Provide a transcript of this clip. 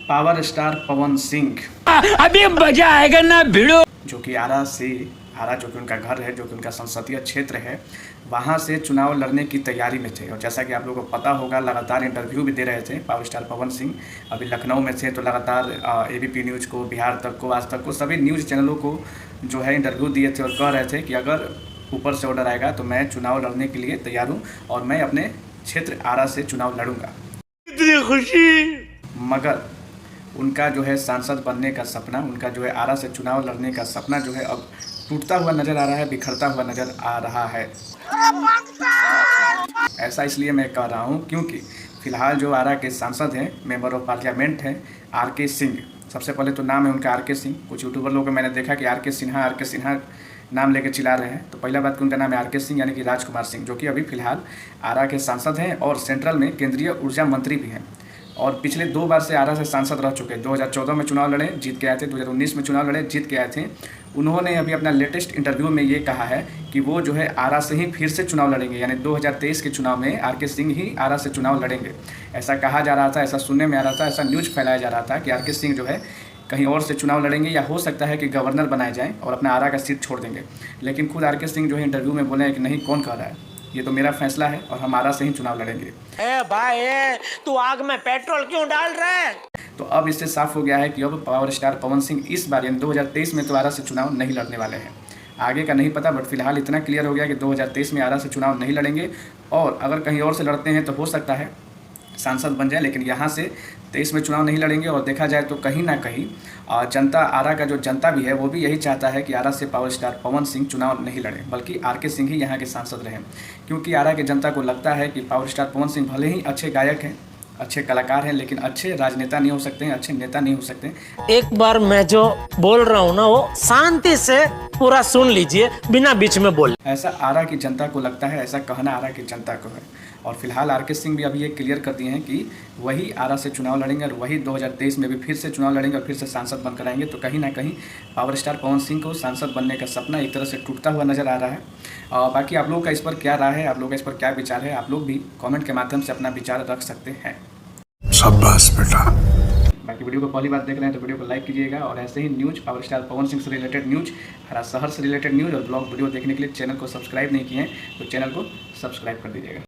Power star Pawan Singh अभी मजा आएगा ना भिड़ो, जो कि आरा जो कि उनका घर है, जो कि उनका संसदीय क्षेत्र है, वहाँ से चुनाव लड़ने की तैयारी में थे। और जैसा कि आप लोगों को पता होगा, लगातार इंटरव्यू भी दे रहे थे पावर स्टार पवन सिंह। अभी लखनऊ में थे तो लगातार एबीपी न्यूज़ को, बिहार तक को, आज तक को, सभी न्यूज़ चैनलों को जो है इंटरव्यू दिए थे और कह रहे थे कि अगर ऊपर से ऑर्डर आएगा तो मैं चुनाव लड़ने के लिए तैयार हूँ और मैं अपने क्षेत्र आरा से चुनाव लड़ूंगा। इतनी खुशी। मगर उनका जो है सांसद बनने का सपना, उनका जो है आरा से चुनाव लड़ने का सपना जो है अब टूटता हुआ नज़र आ रहा है, बिखरता हुआ नज़र आ रहा है। ऐसा इसलिए मैं कह रहा हूँ क्योंकि फ़िलहाल जो आरा के सांसद हैं, मेंबर ऑफ पार्लियामेंट हैं, आर.के. सिंह। सबसे पहले तो नाम है उनका आर.के. सिंह। कुछ यूट्यूबर लोगों को मैंने देखा कि आर.के. सिन्हा नाम लेके चिल्ला रहे हैं। तो पहला बात कि उनका नाम है आर.के. सिंह, यानी कि राजकुमार सिंह, जो कि अभी फ़िलहाल आरा के सांसद हैं और सेंट्रल में केंद्रीय ऊर्जा मंत्री भी हैं। और पिछले 2 बार से आरा से सांसद रह चुके हैं। 2014 में चुनाव लड़े, जीत के आए थे। 2019 में चुनाव लड़े, जीत के आए थे। उन्होंने अभी अपना लेटेस्ट इंटरव्यू में ये कहा है कि वो जो है आरा से ही फिर से चुनाव लड़ेंगे, यानी 2023 के चुनाव में आर.के. सिंह ही आरा से चुनाव लड़ेंगे। ऐसा कहा जा रहा था, ऐसा सुनने में आ रहा था, ऐसा न्यूज़ फैलाया जा रहा था कि आर.के. सिंह जो है कहीं और से चुनाव लड़ेंगे या हो सकता है कि गवर्नर बनाए जाएँ और अपना आरा का सीट छोड़ देंगे। लेकिन खुद आर.के. सिंह जो है इंटरव्यू में बोले हैं कि नहीं, कौन कह रहा है, ये तो मेरा फैसला है और हम आरा से ही चुनाव लड़ेंगे। भाई तू आग में पेट्रोल क्यों डाल रहा है? तो अब इससे साफ हो गया है कि अब पावर स्टार पवन सिंह इस बार यानी 2023 में तो आरा से चुनाव नहीं लड़ने वाले हैं। आगे का नहीं पता, बट फिलहाल इतना क्लियर हो गया कि 2023 में आरा से चुनाव नहीं लड़ेंगे। और अगर कहीं और से लड़ते हैं तो हो सकता है सांसद बन जाए, लेकिन यहाँ से 23 में चुनाव नहीं लड़ेंगे। और देखा जाए तो कहीं ना कहीं जनता, आरा का जो जनता भी है वो भी यही चाहता है कि आरा से पावर स्टार पवन सिंह चुनाव नहीं लड़े, बल्कि आर.के. सिंह ही यहाँ के सांसद रहें। क्योंकि आरा के जनता को लगता है कि पावर स्टार पवन सिंह भले ही अच्छे गायक हैं, अच्छे कलाकार हैं, लेकिन अच्छे राजनेता नहीं हो सकते हैं, अच्छे नेता नहीं हो सकते। एक बार मैं जो बोल रहा हूँ ना वो शांति से पूरा सुन लीजिए, बिना बीच में बोल। ऐसा आरा की जनता को लगता है, ऐसा कहना आरा की जनता को है। और फिलहाल आर.के. सिंह भी अभी ये क्लियर कर दिए हैं कि वही आरा से चुनाव लड़ेंगे और वही 2023 में भी फिर से चुनाव लड़ेंगे और फिर से सांसद बनकर आएंगे। तो कहीं ना कहीं पावर स्टार पवन सिंह को सांसद बनने का सपना एक तरह से टूटता हुआ नज़र आ रहा है। बाकी आप लोग का इस पर क्या राय है, आप लोग का इस पर क्या विचार है, आप लोग भी कॉमेंट के माध्यम से अपना विचार रख सकते हैं। शाबाश बेटा। बाकी वीडियो को पहली बार देख रहे हैं तो वीडियो को लाइक कीजिएगा और ऐसे ही news, power star Pawan Singh से रिलेटेड न्यूज़, हरा शहर से रिलेटेड न्यूज़ और ब्लॉग वीडियो देखने के लिए चैनल को सब्सक्राइब नहीं किए हैं तो चैनल को सब्सक्राइब कर दीजिएगा।